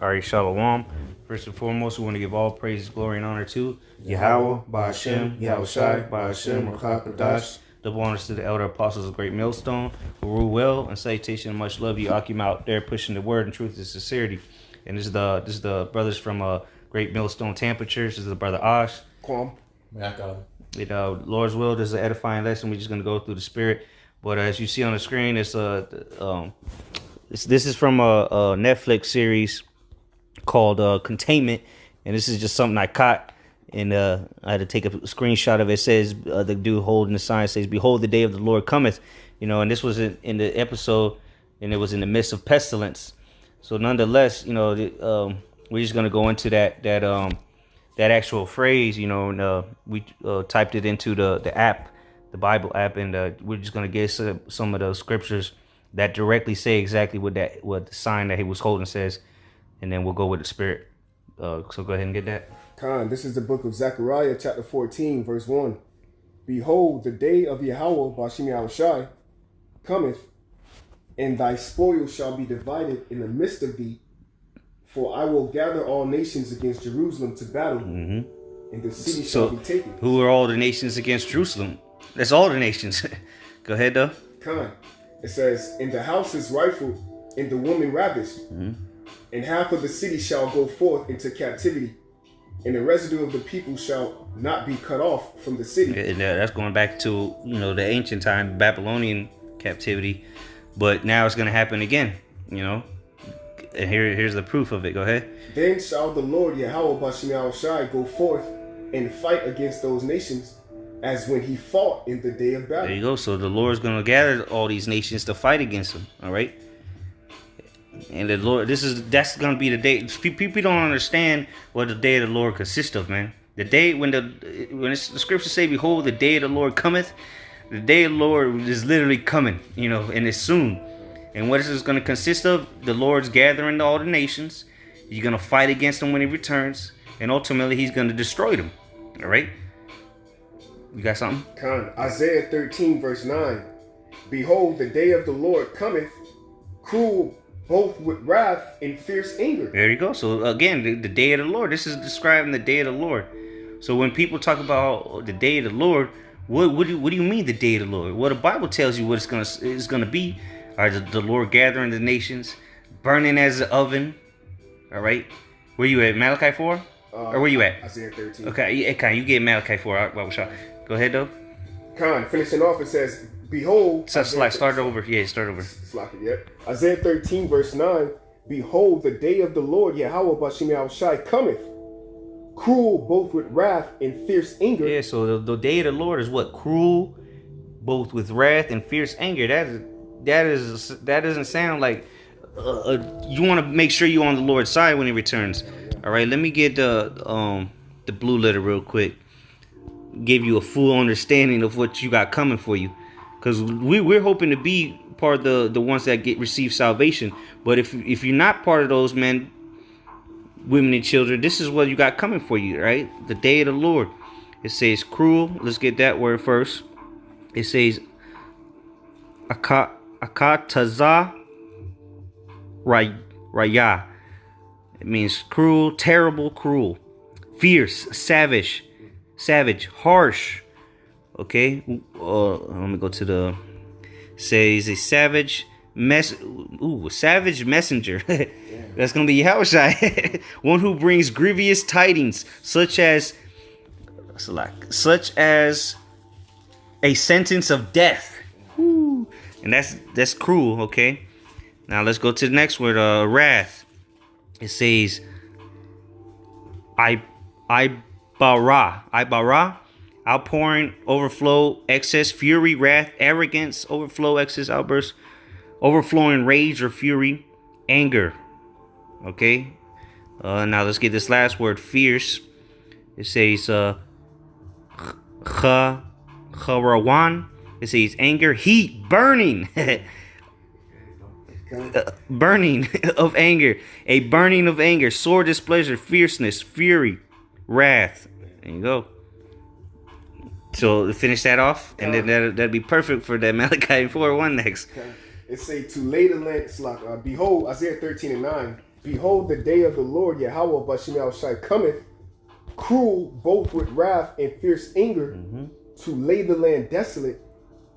All right, Shalom. First and foremost, we want to give all praise, glory, and honor to YAHAWAH, BAHASHIM, YAHAWASHI, BAHASHIM, Rakakadash. Double honors to the elder apostles of Great Millstone, who rule well, and salutation and much love. You Akim out there pushing the word and truth and sincerity. And this is the brothers from Great Millstone Tampa Church. This is the brother Ash. Kwam. Lord's will, this is an edifying lesson. We're just going to go through the spirit. But as you see on the screen, this is from a Netflix series called Containment, and this is just something I caught, and I had to take a screenshot of it. It says the dude holding the sign says, "Behold, the day of the Lord cometh," and this was in the episode, and it was in the midst of pestilence. So nonetheless, we're just gonna go into that actual phrase, and we typed it into the app, the Bible app, and we're just gonna get some of those scriptures that directly say exactly what the sign that he was holding says, and then we'll go with the spirit. So go ahead and get that. Khan, this is the book of Zechariah, chapter 14, verse 1. Behold, the day of YAHAWAH, Bashim YAHAWASHI, cometh, and thy spoil shall be divided in the midst of thee. For I will gather all nations against Jerusalem to battle, and the city shall be taken. Who are all the nations against Jerusalem? That's all the nations. Go ahead, though. Khan, it says, and the house is rifled, and the woman ravished, and half of the city shall go forth into captivity, and the residue of the people shall not be cut off from the city. And that's going back to the ancient time, Babylonian captivity, but now it's going to happen again. And here's the proof of it. Go ahead. Then shall the Lord YAHAWAH Bashim YAHAWASHI go forth and fight against those nations, as when he fought in the day of battle. There you go. So the Lord's going to gather all these nations to fight against them. All right. And the Lord, that's going to be the day. People don't understand what the day of the Lord consists of, man. The day when the scriptures say, "Behold, the day of the Lord cometh." The day of the Lord is literally coming, and it's soon. And what is this going to consist of? The Lord's gathering all the nations. He's going to fight against them when he returns, and ultimately he's going to destroy them. All right. You got something? Khan, Isaiah 13, verse 9. Behold, the day of the Lord cometh, cruel both with wrath and fierce anger. There you go. So again, the day of the Lord. This is describing the day of the Lord. So when people talk about the day of the Lord, what do you mean the day of the Lord? Well, the Bible tells you what it's gonna be. All right, the Lord gathering the nations, burning as an oven. All right, where you at? Malachi 4? Or where you at? Isaiah 13. Okay, you get Malachi 4. All right, Bible shot. Go ahead though. Khan, finishing off, it says, "Behold." Start over. Yeah, start over. Isaiah 13, verse 9. Behold, the day of the Lord YAHAWAH Bashim YAHAWASHI cometh, cruel both with wrath and fierce anger. Yeah, so the day of the Lord is what? Cruel, both with wrath and fierce anger. That doesn't sound like you want to make sure you're on the Lord's side when he returns. All right, let me get the blue letter real quick. Give you a full understanding of what you got coming for you, because we're hoping to be part of the ones that receive salvation. But if you're not part of those men, women, and children, this is what you got coming for you, right? The day of the Lord. It says cruel. Let's get that word first. It says akataza raya. It means cruel, terrible, cruel, fierce, savage, harsh. Okay. Let me go to the. Says a savage messenger. That's gonna be Yahawashi. One who brings grievous tidings, such as a sentence of death. Woo. And that's cruel. Okay. Now let's go to the next word. Wrath. It says ibara. Outpouring, overflow, excess, fury, wrath, arrogance, overflow, excess, outburst, overflowing rage or fury, anger. Okay. Now let's get this last word, fierce. It says charawan. It says anger, heat, burning. Burning of anger. A burning of anger, sore displeasure, fierceness, fury, wrath. There you go. So to finish that off, and then that'd be perfect for that Malachi 4:1 next. It say to lay the land, behold, Isaiah 13 and 9. Behold, the day of the Lord Yahawah Bashim Yahawashi cometh, cruel both with wrath and fierce anger, to lay the land desolate,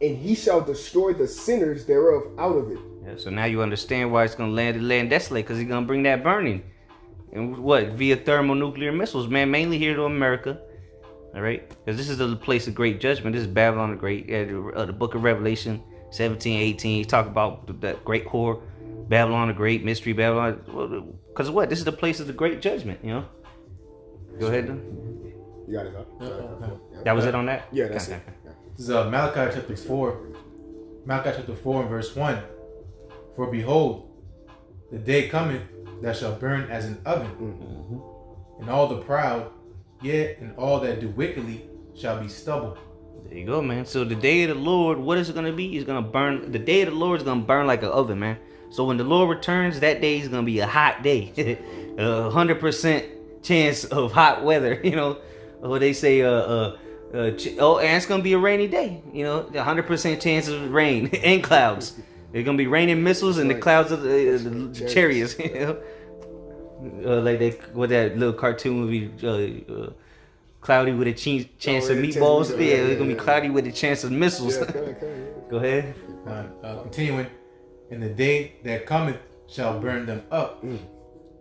and he shall destroy the sinners thereof out of it. Yeah, so now you understand why it's going to land the land desolate, because he's going to bring that burning. And what? Via thermonuclear missiles, man, mainly here to America. All right? Because this is the place of great judgment. This is Babylon the Great. The book of Revelation 17, 18. Talk about that great whore, Babylon the Great, mystery Babylon. Because what? This is the place of the great judgment, you know? Go ahead, then. You got it, go. That was it on that? Yeah, that's it. This is Malachi chapter 4. Malachi chapter 4 and verse 1. For behold, the day cometh that shall burn as an oven, and all the proud, yet and all that do wickedly, shall be stubble. There you go, man. So the day of the Lord, what is it going to be? It's going to burn. The day of the Lord is going to burn like an oven, man. So when the Lord returns, that day is going to be a hot day. 100% chance of hot weather, you know. What they say, and it's going to be a rainy day, you know. 100% chance of rain and clouds. There's going to be raining missiles and the clouds of the chariots, you know. Like what that little cartoon movie, Cloudy with a chance of meatballs. Yeah, it's going to be cloudy with a chance of missiles. Go ahead. Continuing, and the day that cometh shall burn them up,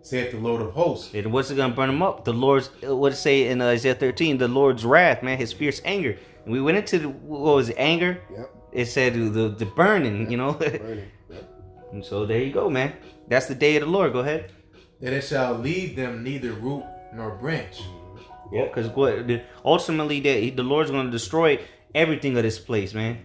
saith the Lord of hosts. And what's it going to burn them up? The Lord's, what it say in Isaiah 13, the Lord's wrath, man, his fierce anger. And we went into, what was it, anger? Yep. It said the burning, you know. Burning. Yep. And so there you go, man. That's the day of the Lord. Go ahead. That it shall leave them neither root nor branch. Yeah, because ultimately the Lord's going to destroy everything of this place, man.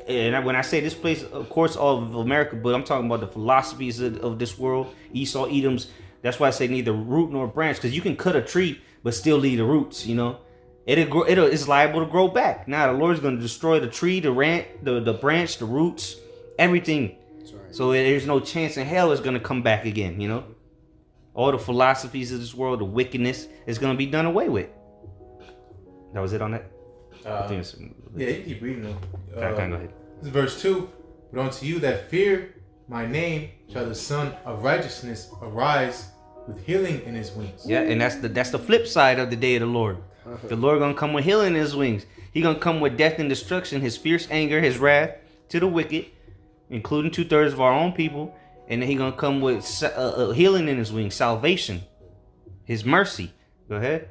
And when I say this place, of course, all of America, but I'm talking about the philosophies of this world. Esau, Edom's. That's why I say neither root nor branch, because you can cut a tree but still leave the roots, you know. It's liable to grow back. Now the Lord's going to destroy the tree, the branch, the roots, everything. That's right. So there's no chance in hell it's going to come back again, you know. All the philosophies of this world, the wickedness, is going to be done away with. That was it on that? Yeah, you keep reading them. Go ahead. This is verse 2. But unto you that fear my name shall the Son of Righteousness arise with healing in his wings. Yeah, and that's the flip side of the day of the Lord. The Lord gonna come with healing in his wings. He gonna come with death and destruction, his fierce anger, his wrath to the wicked, including 2/3 of our own people. And then he gonna come with healing in his wings, salvation, his mercy. Go ahead.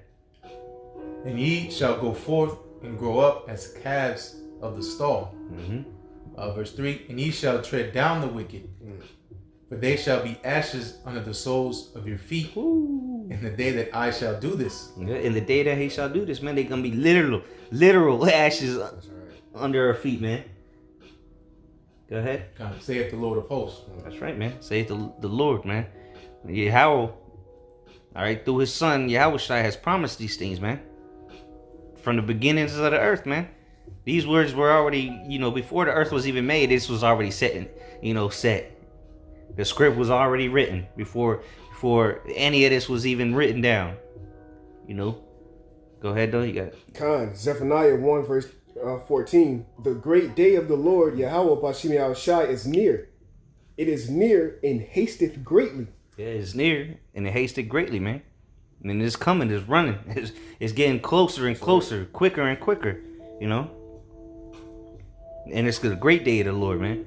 And ye shall go forth and grow up as calves of the stall. Verse 3. And ye shall tread down the wicked, for they shall be ashes under the soles of your feet. In the day that I shall do this. Yeah, in the day that he shall do this, man, they're gonna be literal ashes under our feet, man. Go ahead. God, saith the Lord of hosts. That's right, man. Saith the Lord, man. Yahawah, all right, through his son, YAHAWASHI has promised these things, man. From the beginnings of the earth, man. These words were already, you know, before the earth was even made, this was already set. The script was already written before any of this was even written down. You know. Go ahead, though. You got it. Zephaniah 1 verse 14. The great day of the Lord Yahawah Bashim Yahawashi is near. It is near and hasteth greatly. Yeah, it's near and it hasteth greatly, man. I mean, it's coming, it's running. It's getting closer and closer, quicker and quicker, you know. And it's the great day of the Lord, man.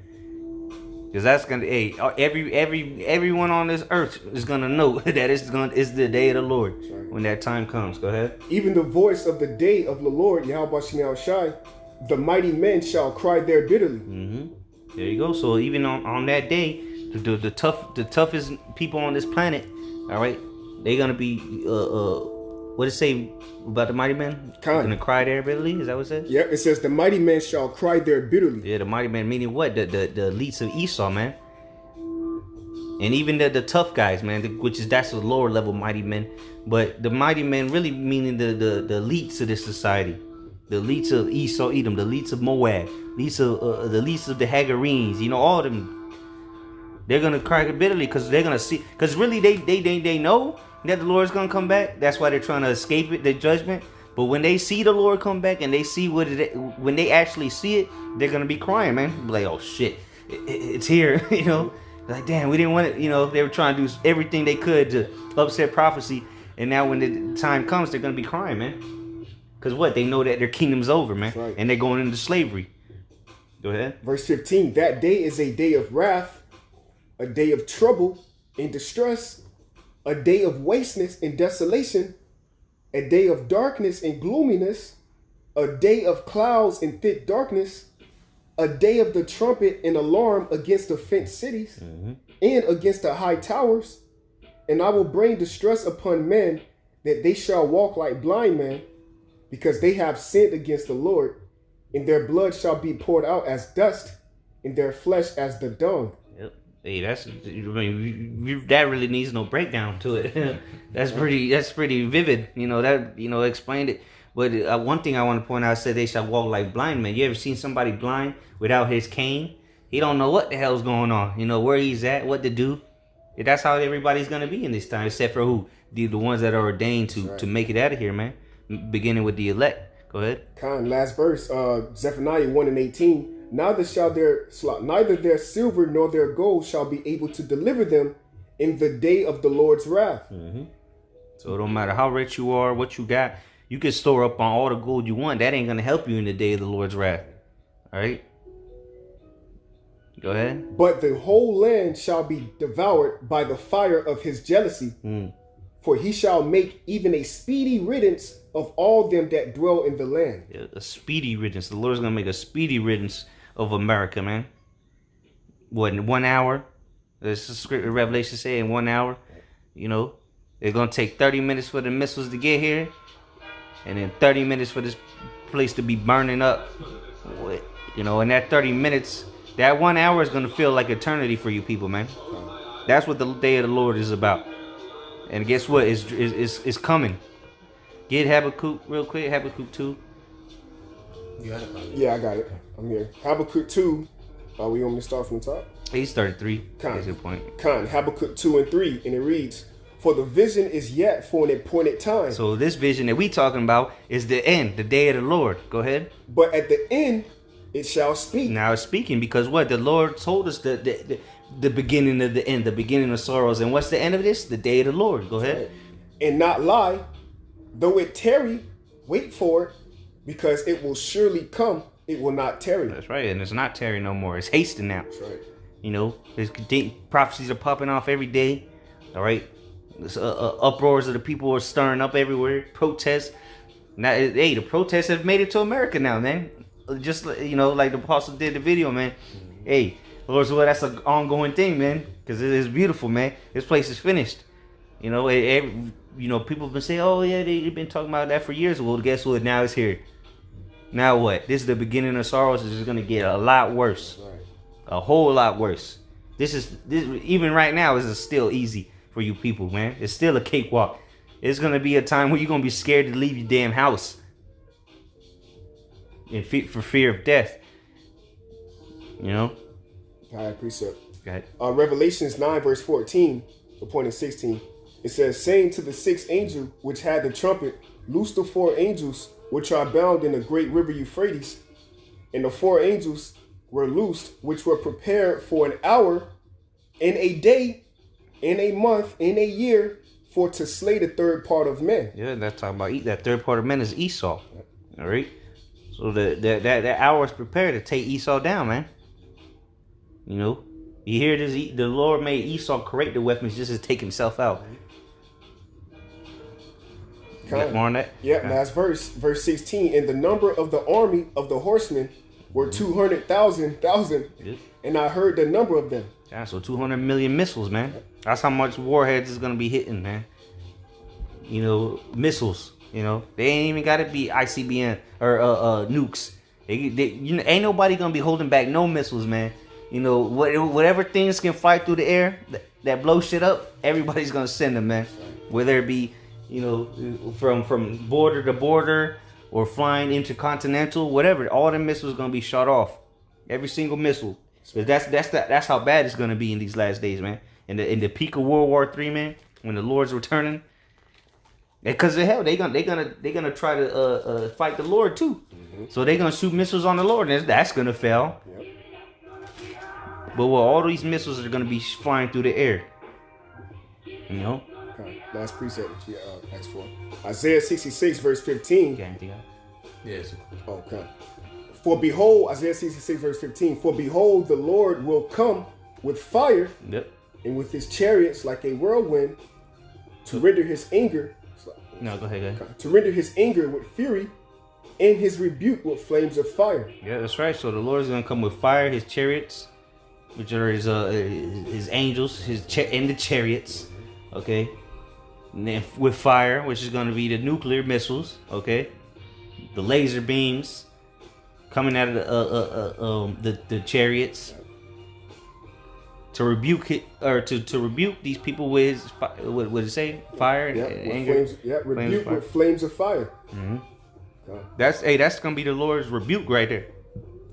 Because that's gonna, everyone on this earth is gonna know that it's the day of the Lord when that time comes. Go ahead. Even the voice of the day of the Lord Yahawah Bashim Yahawashi, the mighty men shall cry there bitterly. There you go. So even on that day, the toughest people on this planet, all right, they're gonna be what does it say about the mighty men? They're gonna cry there bitterly. Is that what it says? Yep, it says the mighty men shall cry there bitterly. Yeah, the mighty men meaning what? The elites of Esau, man. And even the tough guys, man, that's the lower level mighty men. But the mighty men really meaning the elites of this society. The elites of Esau, Edom, the elites of Moab, the elites of the Hagarenes, you know, all of them. They're gonna cry bitterly because they're gonna see, because really they know that the Lord's gonna come back. That's why they're trying to escape it, the judgment. But when they see the Lord come back and they see when they actually see it, they're gonna be crying, man. Like, oh shit, it's here, you know. Like, damn, we didn't want it. You know, they were trying to do everything they could to upset prophecy. And now when the time comes, they're going to be crying, man. Because what? They know that their kingdom's over, man. Right. And they're going into slavery. Go ahead. Verse 15, that day is a day of wrath, a day of trouble and distress, a day of wasteness and desolation, a day of darkness and gloominess, a day of clouds and thick darkness, a day of the trumpet and alarm against the fenced cities and against the high towers. And I will bring distress upon men, that they shall walk like blind men, because they have sinned against the Lord, and their blood shall be poured out as dust, and their flesh as the dung. Yep. Hey, that's, I mean, that really needs no breakdown to it. That's pretty vivid. You know, that, you know, explained it. But one thing I want to point out, said they shall walk like blind men. You ever seen somebody blind without his cane? He don't know what the hell's going on. You know, where he's at, what to do. That's how everybody's going to be in this time, except for who? The ones that are ordained to make it out of here, man. Beginning with the elect. Go ahead. Last verse, Zephaniah 1:18. Neither their silver nor their gold shall be able to deliver them in the day of the Lord's wrath. So it don't matter how rich you are, what you got. You can store up on all the gold you want. That ain't going to help you in the day of the Lord's wrath. All right? Go ahead. But the whole land shall be devoured by the fire of his jealousy. For he shall make even a speedy riddance of all them that dwell in the land. Yeah, a speedy riddance. The Lord's going to make a speedy riddance of America, man. What, in 1 hour? This is script of Revelation say in 1 hour. You know, it's going to take 30 minutes for the missiles to get here. And then 30 minutes for this place to be burning up. You know, in that 30 minutes, that 1 hour is going to feel like eternity for you people, man. That's what the day of the Lord is about. And guess what? It's coming. Get Habakkuk real quick. Habakkuk 2. You got it. Yeah, I got it. I'm here. Habakkuk 2. We want me to start from the top? He's 33. Con. That's your point. Habakkuk 2 and 3. And it reads, for the vision is yet for an appointed time. So this vision that we talking about is the end, the day of the Lord. Go ahead. But at the end, it shall speak. Now it's speaking, because what? The Lord told us the beginning of the end, the beginning of sorrows. And what's the end of this? The day of the Lord. Go ahead. And not lie, though it tarry, wait for it, because it will surely come. It will not tarry. That's right. And it's not tarry no more. It's hasting now. That's right. You know, there's prophecies are popping off every day. All right. Uproars of the people are stirring up everywhere. Protests. Now, hey, the protests have made it to America now, man. Just, you know, like the apostle did the video, man. Hey, Lord's will, that's an ongoing thing, man. Because it is beautiful, man. This place is finished. You know, you know, people have been saying, oh, yeah, they've been talking about that for years. Well, guess what? Now it's here. Now what? This is the beginning of sorrows. This is going to get a lot worse. Right. A whole lot worse. This even right now, is still easy for you people, man. It's still a cakewalk. It's going to be a time where you're going to be scared to leave your damn house. For fear of death. You know? All right, precept. Go ahead. Revelations 9 verse 14, the point in 16. It says, saying to the sixth angel which had the trumpet, loose the 4 angels which are bound in the great river Euphrates. And the 4 angels were loosed, which were prepared for an hour, and a day, and a month, and a year, for to slay the third part of men. Yeah, that's talking about that third part of men is Esau. All right. So that hour is prepared to take Esau down, man. You know, you hear this? The Lord made Esau correct the weapons just to take himself out. You got more on that? Yeah, last verse 16. And the number of the army of the horsemen were 200,000. And I heard the number of them. Yeah, so 200 million missiles, man. That's how much warheads is gonna be hitting, man. You know, missiles. You know, they ain't even gotta be ICBM or nukes. Ain't nobody gonna be holding back no missiles, man. You know, whatever things can fight through the air that blow shit up, everybody's gonna send them, man. Whether it be, you know, from border to border or flying intercontinental, whatever, all the missiles gonna be shot off. Every single missile. That's how bad it's gonna be in these last days, man. In the peak of World War III, man, when the Lord's returning. Because of hell, they gonna try to fight the Lord too. So they gonna shoot missiles on the Lord, and that's gonna fail. Yep. But well, all these missiles are going to be flying through the air. You know? Okay. Last precept, asked for. Isaiah 66, verse 15. Yes. Okay. For behold, Isaiah 66, verse 15. For behold, the Lord will come with fire, Yep. and with his chariots like a whirlwind, to render his anger. No, go ahead, guys. To render his anger with fury, and his rebuke with flames of fire. Yeah, that's right. So the Lord is going to come with fire, his chariots, which are his angels, and the chariots, okay? And then with fire, which is going to be the nuclear missiles, okay? The laser beams coming out of the chariots to rebuke it, or to rebuke these people with his, what did it say? Fire, anger, rebuke with flames of fire. Mm-hmm. That's gonna be the Lord's rebuke right there.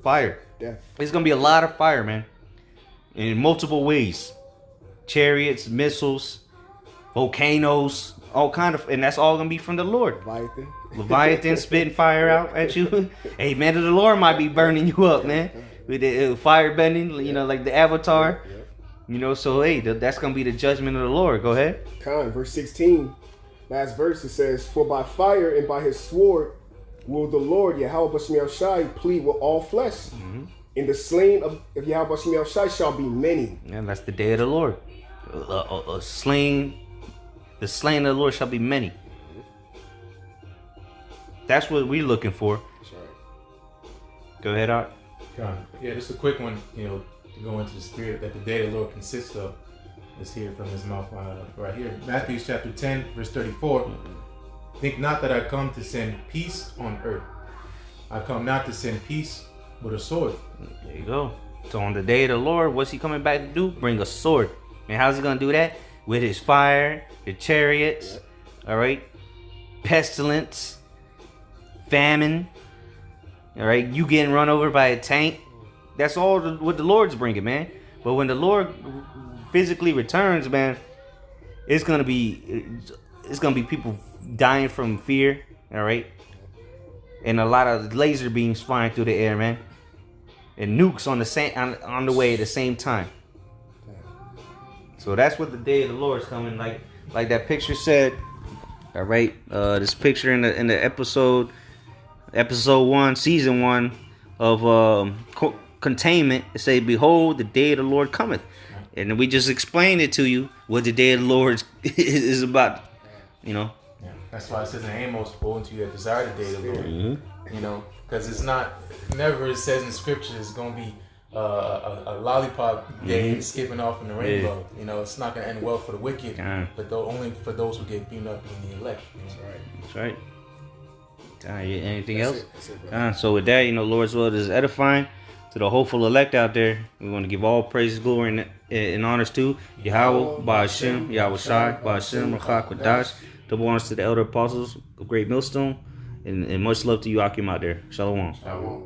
Fire. Yeah. It's gonna be a lot of fire, man, in multiple ways. Chariots, missiles, volcanoes, all kind of, and that's all gonna be from the Lord. Leviathan spitting fire out at you. Hey, man, the Lord might be burning you up, man, with the fire bending, you know, like the Avatar. You know, so hey, that's gonna be the judgment of the Lord. Go ahead. Verse 16, last verse, it says, "For by fire and by his sword will the Lord YAHAWASHI plead with all flesh, and the slain of YAHAWASHI shall be many." And that's the day of the Lord. The slain of the Lord shall be many. That's what we're looking for. That's right. Go ahead, Art. Yeah, just a quick one, you know, to go into the spirit that the day of the Lord consists of. Let's hear from his mouth right here. Matthew chapter 10, verse 34. Think not that I come to send peace on earth. I come not to send peace, but a sword. There you go. So on the day of the Lord, what's he coming back to do? Bring a sword. And how's he going to do that? With his fire, the chariots, all right? Pestilence, famine, all right? You getting run over by a tank. That's all what the Lord's bringing, man. But when the Lord physically returns, man, it's gonna be people dying from fear, all right, and a lot of laser beams flying through the air, man, and nukes on the way at the same time. So that's what the day of the Lord is coming, like that picture said, all right. This picture in the episode 1, season 1 of Containment, it say, "Behold, the day of the Lord cometh." And we just explained it to you what the day of the Lord is about, you know. Yeah, that's why it says in Amos, "Woe unto you that desire the day of the Lord." You know, because it's not, never it says in scripture it's going to be a lollipop day skipping off in the rainbow. You know, it's not going to end well for the wicked, but only for those who get beaten up being the elect. You know? That's right. That's right. Anything else? So with that, you know, Lord's word is edifying. To the hopeful elect out there, we want to give all praise, glory, and honors to Yahawah, Ba'ashem, Yahawashi, Ba'ashem, Rachak, Wadash. Double honors to the elder apostles of Great Millstone, and much love to you, Akim, out there. Shalom. Shalom.